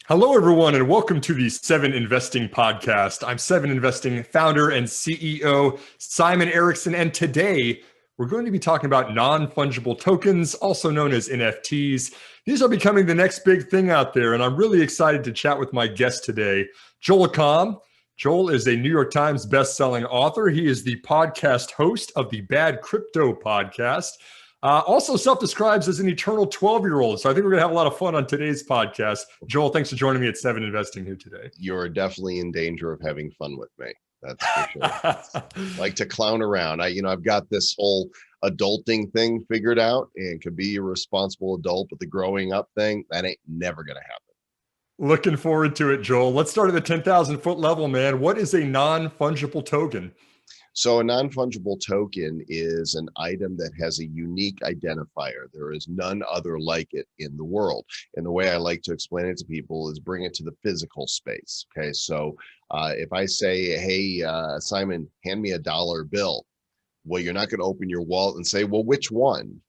Hello, everyone, and welcome to the Seven Investing Podcast. I'm Seven Investing founder and CEO Simon Erickson, and today we're going to be talking about non-fungible tokens, also known as NFTs. These are becoming the next big thing out there, and I'm really excited to chat with my guest today, JoelComm. Joel is a New York Times best-selling author. He is the podcast host of the Bad Crypto podcast. Also self-describes as an eternal 12-year-old. So I think we're going to have a lot of fun on today's podcast. Joel, thanks for joining me at Seven Investing here today. You're definitely in danger of having fun with me. That's for sure. Like to clown around. I've got this whole adulting thing figured out and could be a responsible adult, but the growing up thing, that ain't never going to happen. Looking forward to it, Joel. Let's start at the 10,000 foot level, man. What is a non-fungible token? So a non-fungible token is an item that has a unique identifier. There is none other like it in the world. And the way I like to explain it to people is bring it to the physical space. Okay, so if I say, hey, Simon, hand me a dollar bill. Well, you're not going to open your wallet and say, well, which one?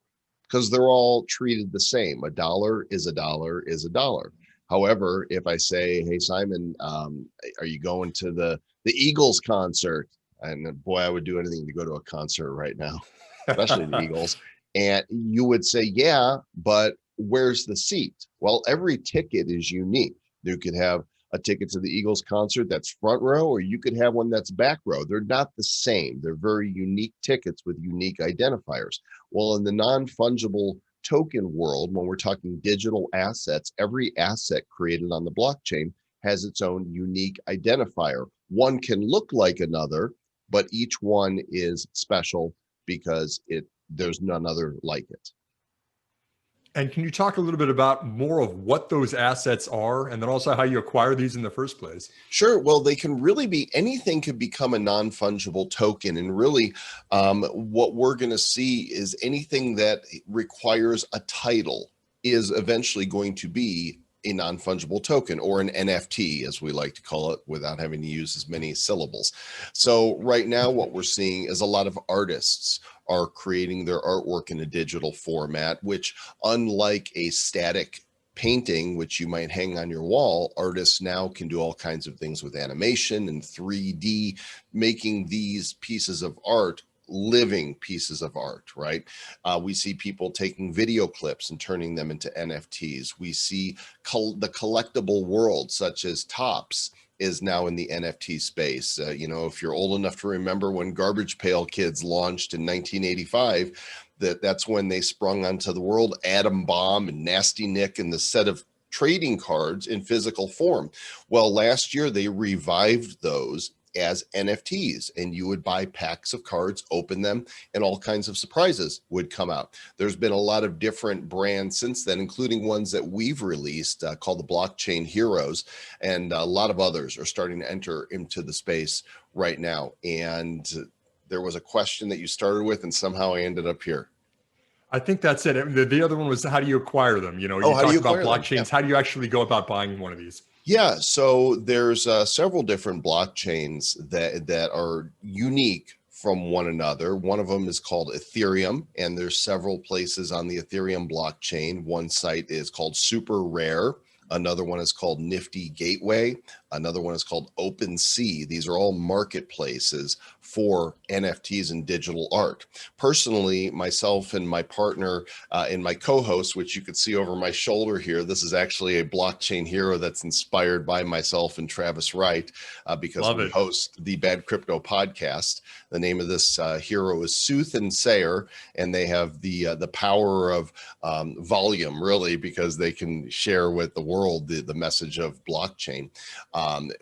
Because they're all treated the same. A dollar is a dollar is a dollar. However, if I say, hey, Simon, are you going to the Eagles concert? And boy, I would do anything to go to a concert right now, especially the Eagles. And you would say, yeah, but where's the seat? Well, every ticket is unique. You could have a ticket to the Eagles concert that's front row, or you could have one that's back row. They're not the same. They're very unique tickets with unique identifiers. Well, in the non-fungible token world, when we're talking digital assets, every asset created on the blockchain has its own unique identifier. One can look like another, but each one is special because there's none other like it. And can you talk a little bit about more of what those assets are, and then also how you acquire these in the first place? Sure. Well, they can really be, anything could become a non-fungible token. And really what we're going to see is anything that requires a title is eventually going to be a non-fungible token, or an NFT, as we like to call it, without having to use as many syllables. So right now, what we're seeing is a lot of artists are creating their artwork in a digital format, which, unlike a static painting, which you might hang on your wall, artists now can do all kinds of things with animation and 3D, making these pieces of art living pieces of art, right? We see people taking video clips and turning them into NFTs. We see the collectible world, such as Tops, is now in the NFT space. If you're old enough to remember when Garbage Pail Kids launched in 1985, that's when they sprung onto the world, Atom Bomb and Nasty Nick and the set of trading cards in physical form. Well, last year they revived those as NFTs, and you would buy packs of cards, open them, and all kinds of surprises would come out. There's been a lot of different brands since then, including ones that we've released called the Blockchain Heroes, and a lot of others are starting to enter into the space right now. And there was a question that you started with, and somehow I ended up here. I think that's it. The other one was, how do you acquire them? You talked about blockchains. Yeah. How do you actually go about buying one of these? Yeah, so there's several different blockchains that are unique from one another. One of them is called Ethereum, and there's several places on the Ethereum blockchain. One site is called Super Rare. Another one is called Nifty Gateway. Another one is called OpenSea. These are all marketplaces for NFTs and digital art. Personally, myself and my partner and my co-host, which you can see over my shoulder here, this is actually a blockchain hero that's inspired by myself and Travis Wright, because we host the Bad Crypto podcast. The name of this hero is Sooth and Sayer, and they have the power of volume, really, because they can share with the world the message of blockchain.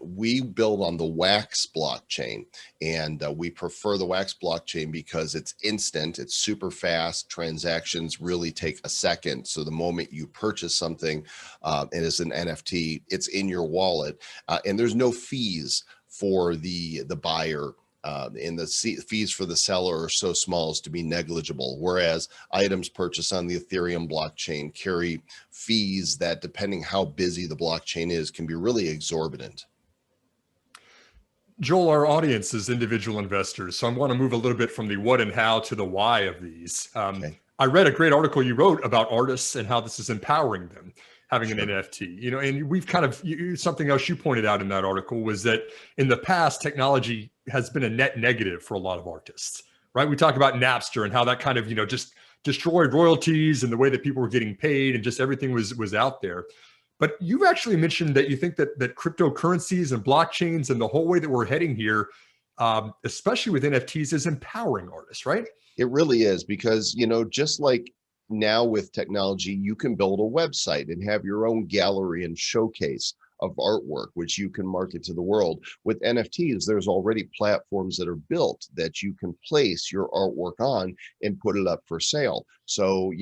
We build on the Wax blockchain, and we prefer the Wax blockchain because it's instant, it's super fast, transactions really take a second. So the moment you purchase something and it's an NFT, it's in your wallet, and there's no fees for the buyer. And the fees for the seller are so small as to be negligible, whereas items purchased on the Ethereum blockchain carry fees that, depending how busy the blockchain is, can be really exorbitant. Joel, our audience is individual investors, so I want to move a little bit from the what and how to the why of these. Okay. I read a great article you wrote about artists and how this is empowering them. having an NFT, and we've kind of, something else you pointed out in that article was that in the past, technology has been a net negative for a lot of artists, right? We talk about Napster and how that kind of, just destroyed royalties and the way that people were getting paid and just everything was out there. But you've actually mentioned that you think that cryptocurrencies and blockchains and the whole way that we're heading here, especially with NFTs, is empowering artists, right? It really is, because, just like now with technology, you can build a website and have your own gallery and showcase of artwork, which you can market to the world. With NFTs, there's already platforms that are built that you can place your artwork on and put it up for sale. So,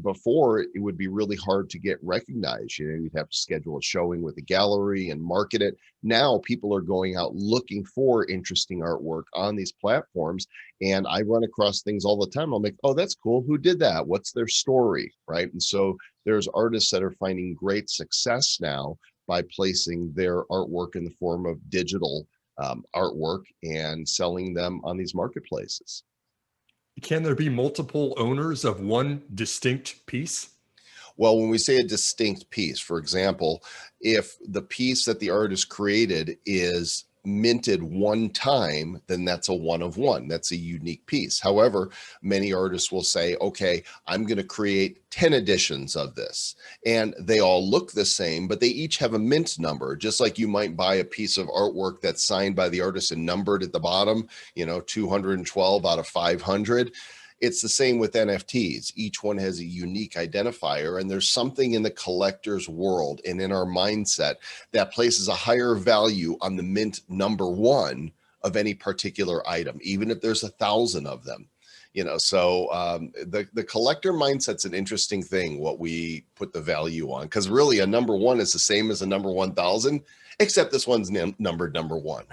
before it would be really hard to get recognized. You'd have to schedule a showing with a gallery and market it. Now people are going out looking for interesting artwork on these platforms. And I run across things all the time. I'm like, oh, that's cool. Who did that? What's their story? Right. And so there's artists that are finding great success now by placing their artwork in the form of digital artwork and selling them on these marketplaces. Can there be multiple owners of one distinct piece? Well, when we say a distinct piece, for example, if the piece that the artist created is minted one time, then that's a one of one. That's a unique piece. However, many artists will say, okay, I'm going to create 10 editions of this, and they all look the same, but they each have a mint number, just like you might buy a piece of artwork that's signed by the artist and numbered at the bottom, 212 out of 500. It's the same with NFTs. Each one has a unique identifier, and there's something in the collector's world and in our mindset that places a higher value on the mint number one of any particular item, even if there's 1,000 of them. So the collector mindset's an interesting thing, what we put the value on, because really a number one is the same as a number 1,000, except this one's numbered number one.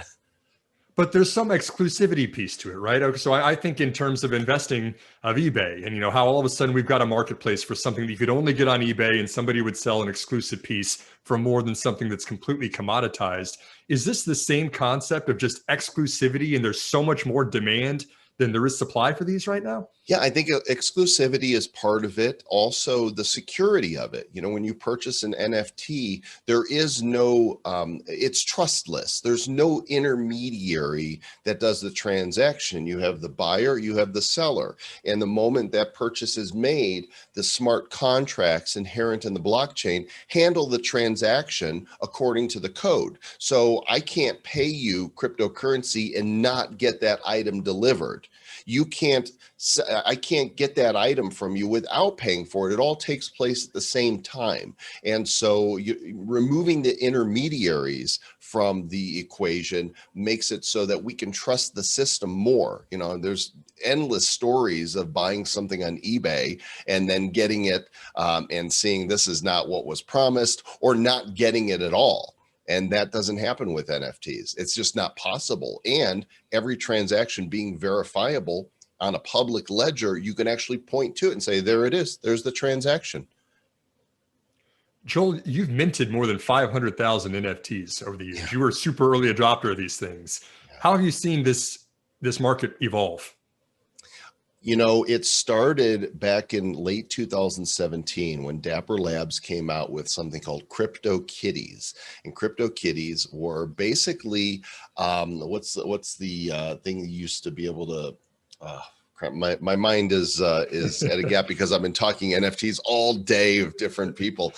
But there's some exclusivity piece to it, right? So I think in terms of investing of eBay and, how all of a sudden we've got a marketplace for something that you could only get on eBay and somebody would sell an exclusive piece for more than something that's completely commoditized. Is this the same concept of just exclusivity and there's so much more demand than there is supply for these right now? Yeah, I think exclusivity is part of it. Also, the security of it. When you purchase an NFT, there is no, it's trustless. There's no intermediary that does the transaction. You have the buyer, you have the seller. And the moment that purchase is made, the smart contracts inherent in the blockchain handle the transaction according to the code. So I can't pay you cryptocurrency and not get that item delivered. I can't get that item from you without paying for it. It all takes place at the same time. And so removing the intermediaries from the equation makes it so that we can trust the system more. There's endless stories of buying something on eBay and then getting it and seeing this is not what was promised, or not getting it at all. And that doesn't happen with NFTs. It's just not possible. And every transaction being verifiable on a public ledger, you can actually point to it and say, there it is. There's the transaction. Joel, you've minted more than 500,000 NFTs over the years. Yeah. You were a super early adopter of these things. Yeah. How have you seen this market evolve? It started back in late 2017 when Dapper Labs came out with something called Crypto Kitties. And Crypto Kitties were basically, what's the thing you used to be able to, crap, my mind is at a gap because I've been talking NFTs all day of different people.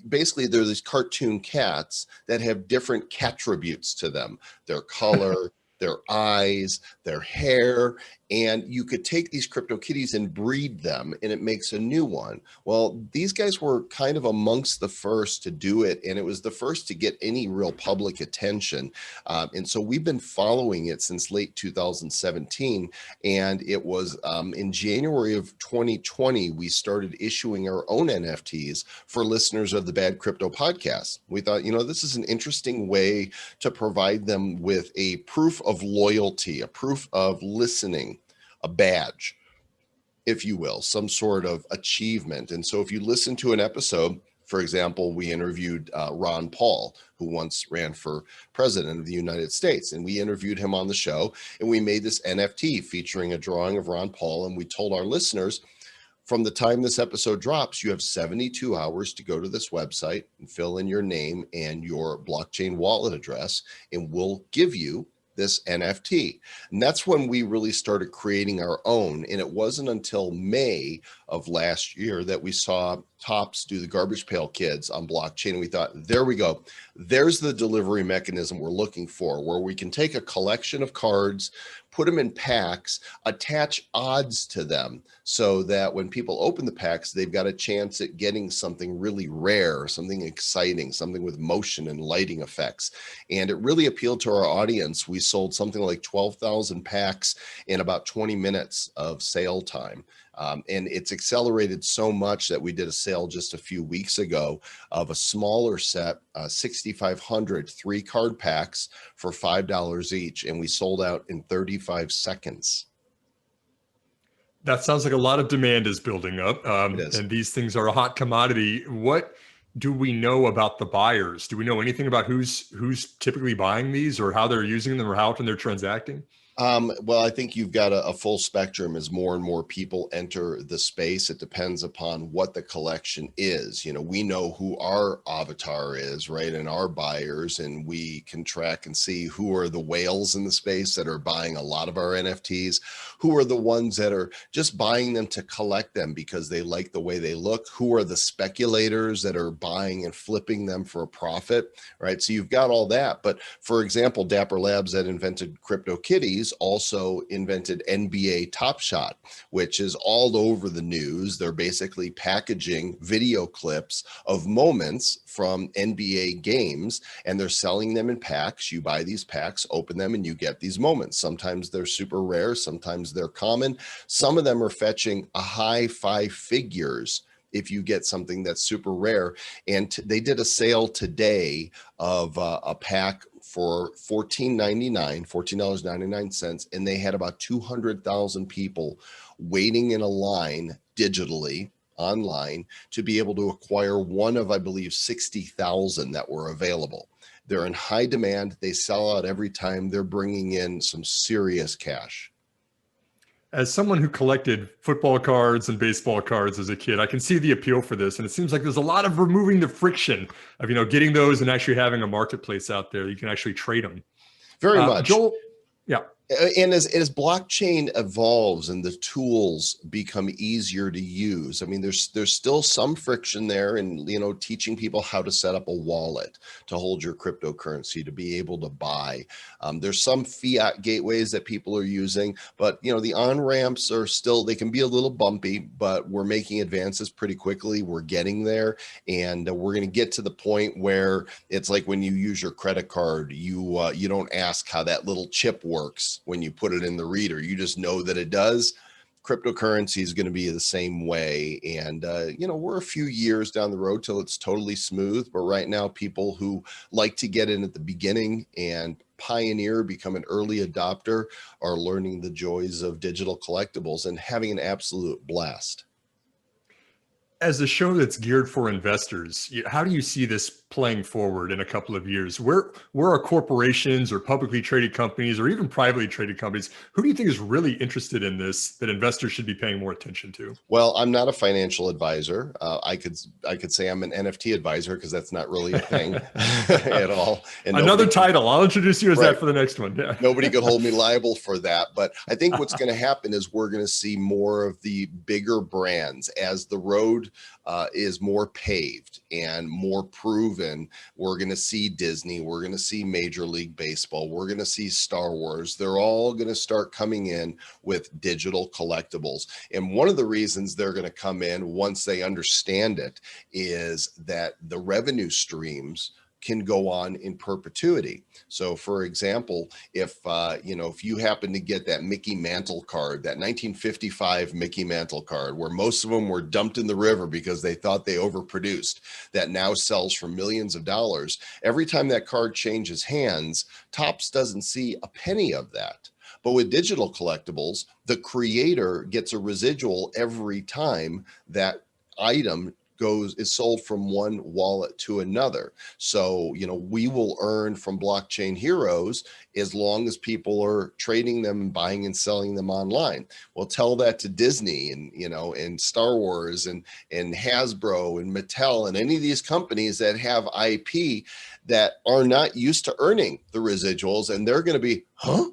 Basically, there are these cartoon cats that have different cattributes to them, their color, their eyes, their hair, and you could take these crypto kitties and breed them and it makes a new one. Well, these guys were kind of amongst the first to do it, and it was the first to get any real public attention. And so we've been following it since late 2017. And it was in January of 2020, we started issuing our own NFTs for listeners of the Bad Crypto podcast. We thought, this is an interesting way to provide them with a proof of loyalty, a proof of listening, a badge, if you will, some sort of achievement. And so if you listen to an episode, for example, we interviewed Ron Paul, who once ran for president of the United States. And we interviewed him on the show, and we made this NFT featuring a drawing of Ron Paul. And we told our listeners, From the time this episode drops, you have 72 hours to go to this website and fill in your name and your blockchain wallet address, and we'll give you this NFT. And that's when we really started creating our own. And it wasn't until May of last year that we saw Topps do the Garbage Pail Kids on blockchain. And we thought, there we go. There's the delivery mechanism we're looking for, where we can take a collection of cards, put them in packs, attach odds to them so that when people open the packs, they've got a chance at getting something really rare, something exciting, something with motion and lighting effects. And it really appealed to our audience. We sold something like 12,000 packs in about 20 minutes of sale time. And it's accelerated so much that we did a sale just a few weeks ago of a smaller set, 6,500 3-card packs for $5 each. And we sold out in 35 seconds. That sounds like a lot of demand is building up. It is. And these things are a hot commodity. What do we know about the buyers? Do we know anything about who's typically buying these, or how they're using them, or how often they're transacting? Well, I think you've got a full spectrum as more and more people enter the space. It depends upon what the collection is. You know, we know who our avatar is, right? And our buyers, and we can track and see who are the whales in the space that are buying a lot of our NFTs, who are the ones that are just buying them to collect them because they like the way they look, who are the speculators that are buying and flipping them for a profit, right? So you've got all that. But for example, Dapper Labs that invented CryptoKitties also invented NBA Top Shot, which is all over the news. They're basically packaging video clips of moments from NBA games, and they're selling them in packs. You buy these packs, open them, and you get these moments. Sometimes they're super rare, sometimes they're common. Some of them are fetching a high 5 figures if you get something that's super rare. And they did a sale today of a pack for $14.99, and they had about 200,000 people waiting in a line digitally online to be able to acquire one of, I believe, 60,000 that were available. They're in high demand. They sell out every time. They're bringing in some serious cash. As someone who collected football cards and baseball cards as a kid, I can see the appeal for this. And it seems like there's a lot of removing the friction of, getting those and actually having a marketplace out there. You can actually trade them. Very much. Joel, yeah. And as blockchain evolves and the tools become easier to use, I mean, there's still some friction there in, teaching people how to set up a wallet to hold your cryptocurrency, to be able to buy. There's some fiat gateways that people are using, but, the on-ramps are still, they can be a little bumpy, but we're making advances pretty quickly. We're getting there, and we're going to get to the point where it's like when you use your credit card, you don't ask how that little chip works when you put it in the reader. You just know that it does. Cryptocurrency is going to be the same way. And, we're a few years down the road till it's totally smooth. But right now, people who like to get in at the beginning and pioneer, become an early adopter, are learning the joys of digital collectibles and having an absolute blast. As a show that's geared for investors, how do you see this playing forward in a couple of years? Where are corporations or publicly traded companies or even privately traded companies? Who do you think is really interested in this that investors should be paying more attention to? Well, I'm not a financial advisor. I could say I'm an NFT advisor, because that's not really a thing at all. And another title. I'll introduce you as right. that for the next one. Yeah. Nobody could hold me liable for that. But I think what's going to happen is we're going to see more of the bigger brands as the road is more paved and more proven. We're going to see Disney. We're going to see Major League Baseball. We're going to see Star Wars. They're all going to start coming in with digital collectibles. And one of the reasons they're going to come in once they understand it is that the revenue streams can go on in perpetuity. So for example, if you happen to get that Mickey Mantle card, that 1955 Mickey Mantle card, where most of them were dumped in the river because they thought they overproduced, that now sells for millions of dollars, every time that card changes hands, Topps doesn't see a penny of that. But with digital collectibles, the creator gets a residual every time that item is sold from one wallet to another. So, we will earn from blockchain heroes as long as people are trading them and buying and selling them online. Well, tell that to Disney and Star Wars and Hasbro and Mattel and any of these companies that have IP that are not used to earning the residuals, and they're going to be, huh?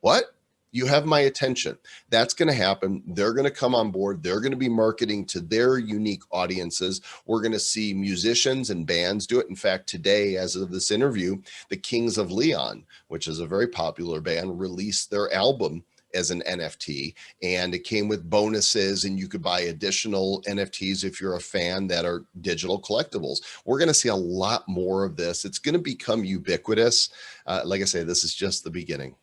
What? You have my attention. That's going to happen. They're going to come on board. They're going to be marketing to their unique audiences. We're going to see musicians and bands do it. In fact, today, as of this interview, the Kings of Leon, which is a very popular band, released their album as an NFT, and it came with bonuses, and you could buy additional NFTs if you're a fan that are digital collectibles. We're going to see a lot more of this. It's going to become ubiquitous. Like I say, this is just the beginning.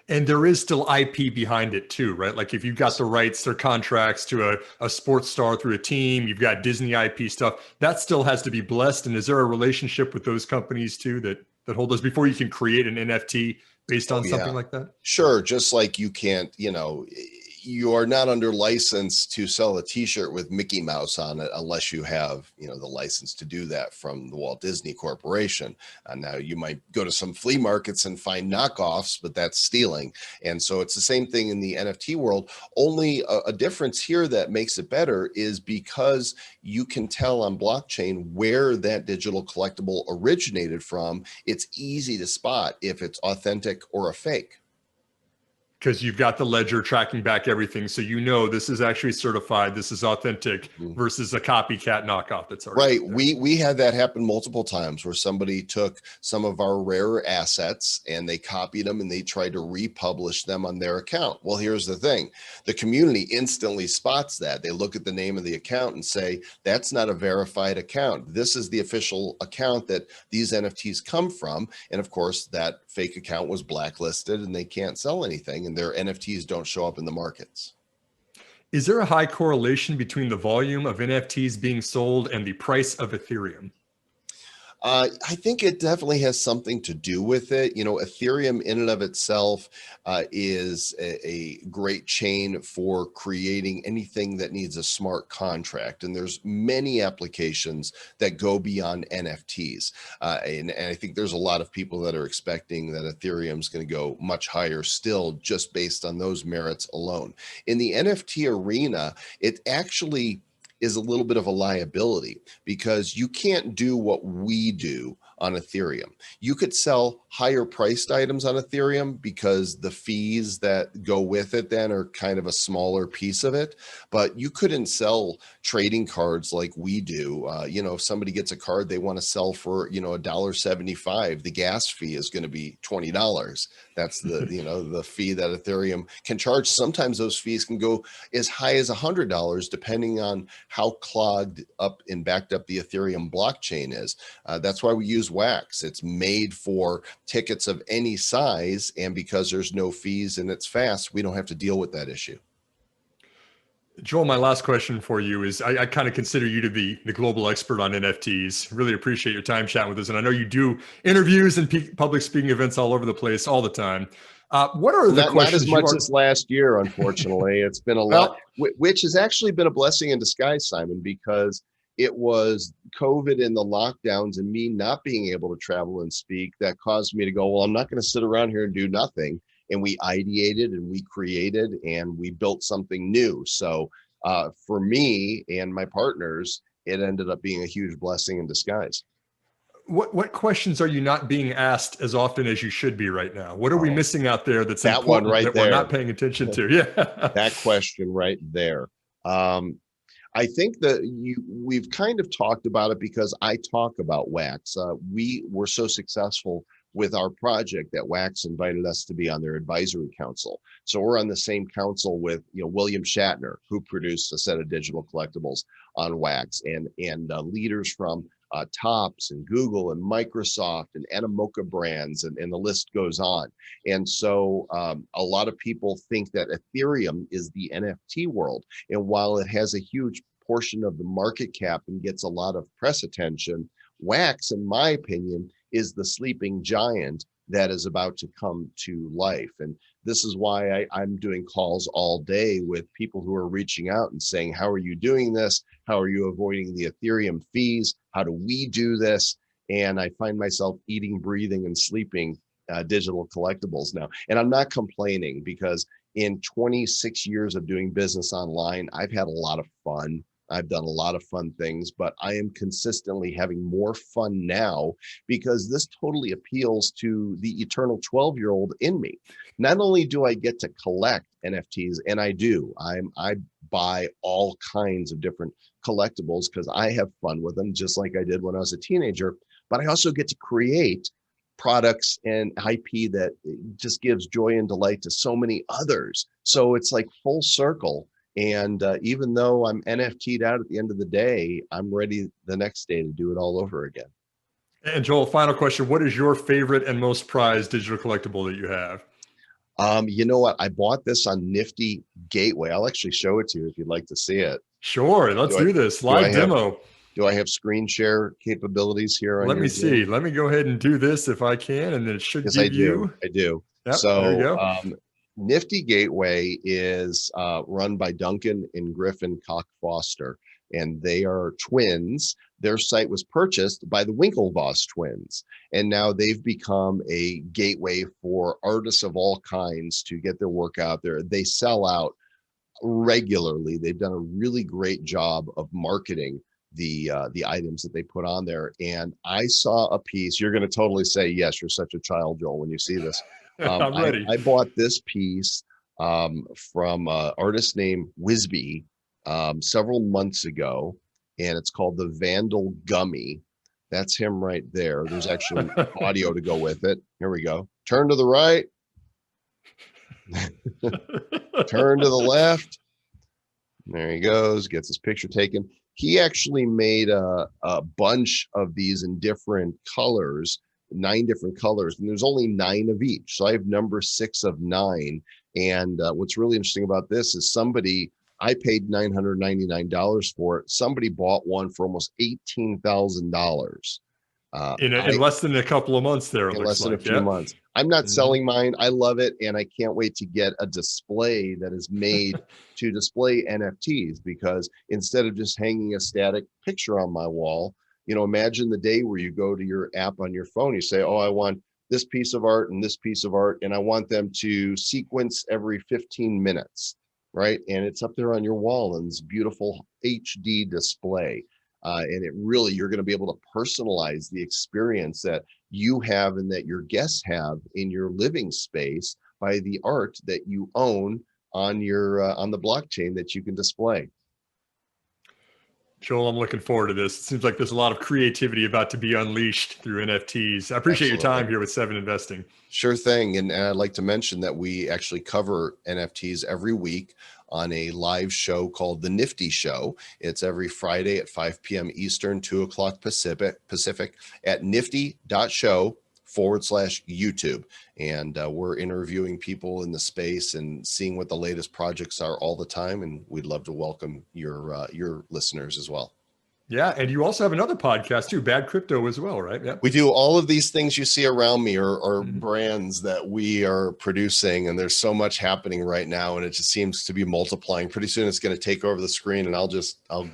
And there is still IP behind it too, right? Like if you've got the rights or contracts to a sports star through a team, you've got Disney IP stuff, that still has to be blessed. And is there a relationship with those companies too that hold those before you can create an NFT based on something like that? Sure. Just like you can't, you are not under license to sell a t-shirt with Mickey Mouse on it unless you have, the license to do that from the Walt Disney Corporation. Now you might go to some flea markets and find knockoffs, but that's stealing. And so it's the same thing in the NFT world. Only a difference here that makes it better is because you can tell on blockchain where that digital collectible originated from. It's easy to spot if it's authentic or a fake. Because you've got the ledger tracking back everything. So this is actually certified, this is authentic versus a copycat knockoff that's already right. We had that happen multiple times where somebody took some of our rarer assets and they copied them and they tried to republish them on their account. Well, here's the thing. The community instantly spots that. They look at the name of the account and say, that's not a verified account. This is the official account that these NFTs come from. And of course, that fake account was blacklisted and they can't sell anything, and their NFTs don't show up in the markets. Is there a high correlation between the volume of NFTs being sold and the price of Ethereum? I think it definitely has something to do with it. Ethereum in and of itself is a great chain for creating anything that needs a smart contract. And there's many applications that go beyond NFTs. And I think there's a lot of people that are expecting that Ethereum is going to go much higher still, just based on those merits alone. In the NFT arena, it actually is a little bit of a liability because you can't do what we do on Ethereum. You could sell higher priced items on Ethereum because the fees that go with it then are kind of a smaller piece of it, but you couldn't sell trading cards like we do. If somebody gets a card they want to sell for, $1.75, the gas fee is going to be $20. That's the, the fee that Ethereum can charge. Sometimes those fees can go as high as $100, depending on how clogged up and backed up the Ethereum blockchain is. That's why we use Wax. It's made for tickets of any size, and because there's no fees and it's fast, we don't have to deal with that issue. Joel, my last question for you is, I kind of consider you to be the global expert on NFTs. Really appreciate your time chatting with us. And I know you do interviews and public speaking events all over the place all the time. What are the questions? Not as much as last year, unfortunately. It's been a lot, which has actually been a blessing in disguise, Simon, because it was COVID and the lockdowns and me not being able to travel and speak that caused me to go, well, I'm not going to sit around here and do nothing. And we ideated and we created and we built something new. So for me and my partners, it ended up being a huge blessing in disguise. What questions are you not being asked as often as you should be right now? What are we missing out there that's that important one right that there. We're not paying attention to? Yeah, that question right there. I think that we've kind of talked about it because I talk about Wax. We were so successful with our project that Wax invited us to be on their advisory council. So we're on the same council with William Shatner, who produced a set of digital collectibles on Wax, and leaders from Topps and Google and Microsoft and Animoca brands, and the list goes on. And so a lot of people think that Ethereum is the NFT world. And while it has a huge portion of the market cap and gets a lot of press attention, Wax, in my opinion, is the sleeping giant that is about to come to life. And This is why I'm doing calls all day with people who are reaching out and saying, how are you doing this? How are you avoiding the Ethereum fees? How do we do this? And I find myself eating, breathing, and sleeping digital collectibles now. And I'm not complaining, because in 26 years of doing business online, I've had a lot of fun. I've done a lot of fun things, but I am consistently having more fun now because this totally appeals to the eternal 12-year-old in me. Not only do I get to collect NFTs, and I do, I buy all kinds of different collectibles because I have fun with them, just like I did when I was a teenager, but I also get to create products and IP that just gives joy and delight to so many others. So it's like full circle. And even though I'm NFT'd out at the end of the day, I'm ready the next day to do it all over again. And Joel, final question. What is your favorite and most prized digital collectible that you have? You know what? I bought this on Nifty Gateway. I'll actually show it to you if you'd like to see it. Sure. Let's do this. Live demo. Do I have screen share capabilities here? Let me see. Let me go ahead and do this if I can, and then it should give give you. I do. Yep, so there you go. Nifty Gateway is run by Duncan and Griffin Koch Foster, and they are twins. Their site was purchased by the Winklevoss twins, and now they've become a gateway for artists of all kinds to get their work out there. They sell out regularly. They've done a really great job of marketing the items that they put on there. And I saw a piece. You're going to totally say, yes, you're such a child, Joel, when you see this. I'm ready. I bought this piece from an artist named Wisby several months ago, and it's called the Vandal Gummy. That's him right there. There's actually audio to go with it. Here we go. Turn to the right. Turn to the left. There he goes, gets his picture taken. He actually made a bunch of these in different colors, 9 different colors, and there's only 9 of each. So I have number 6 of 9. And what's really interesting about this is I paid $999 for it. Somebody bought one for almost $18,000. In less than a couple of months there, in less than a few months. I'm not selling mine. I love it, and I can't wait to get a display that is made to display NFTs, because instead of just hanging a static picture on my wall, imagine the day where you go to your app on your phone, you say, oh, I want this piece of art and this piece of art, and I want them to sequence every 15 minutes, right? And it's up there on your wall in this beautiful HD display. And you're going to be able to personalize the experience that you have and that your guests have in your living space by the art that you own on the blockchain that you can display. Joel, I'm looking forward to this. It seems like there's a lot of creativity about to be unleashed through NFTs. I appreciate your time here with 7 Investing. Sure thing. And I'd like to mention that we actually cover NFTs every week on a live show called The Nifty Show. It's every Friday at 5 p.m. Eastern, 2 o'clock Pacific at nifty.show/YouTube. And we're interviewing people in the space and seeing what the latest projects are all the time. And we'd love to welcome your listeners as well. Yeah. And you also have another podcast too, Bad Crypto as well, right? Yeah. We do all of these things you see around me are brands that we are producing, and there's so much happening right now, and it just seems to be multiplying. Pretty soon it's going to take over the screen, and I'll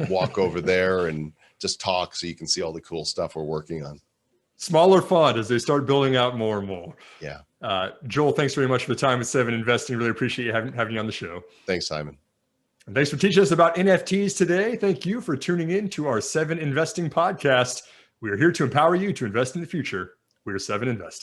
walk over there and just talk so you can see all the cool stuff we're working on. Smaller font as they start building out more and more. Yeah. Joel, thanks very much for the time with 7 Investing. Really appreciate you having you on the show. Thanks, Simon. And thanks for teaching us about NFTs today. Thank you for tuning in to our 7 Investing podcast. We are here to empower you to invest in the future. We are 7 Investing.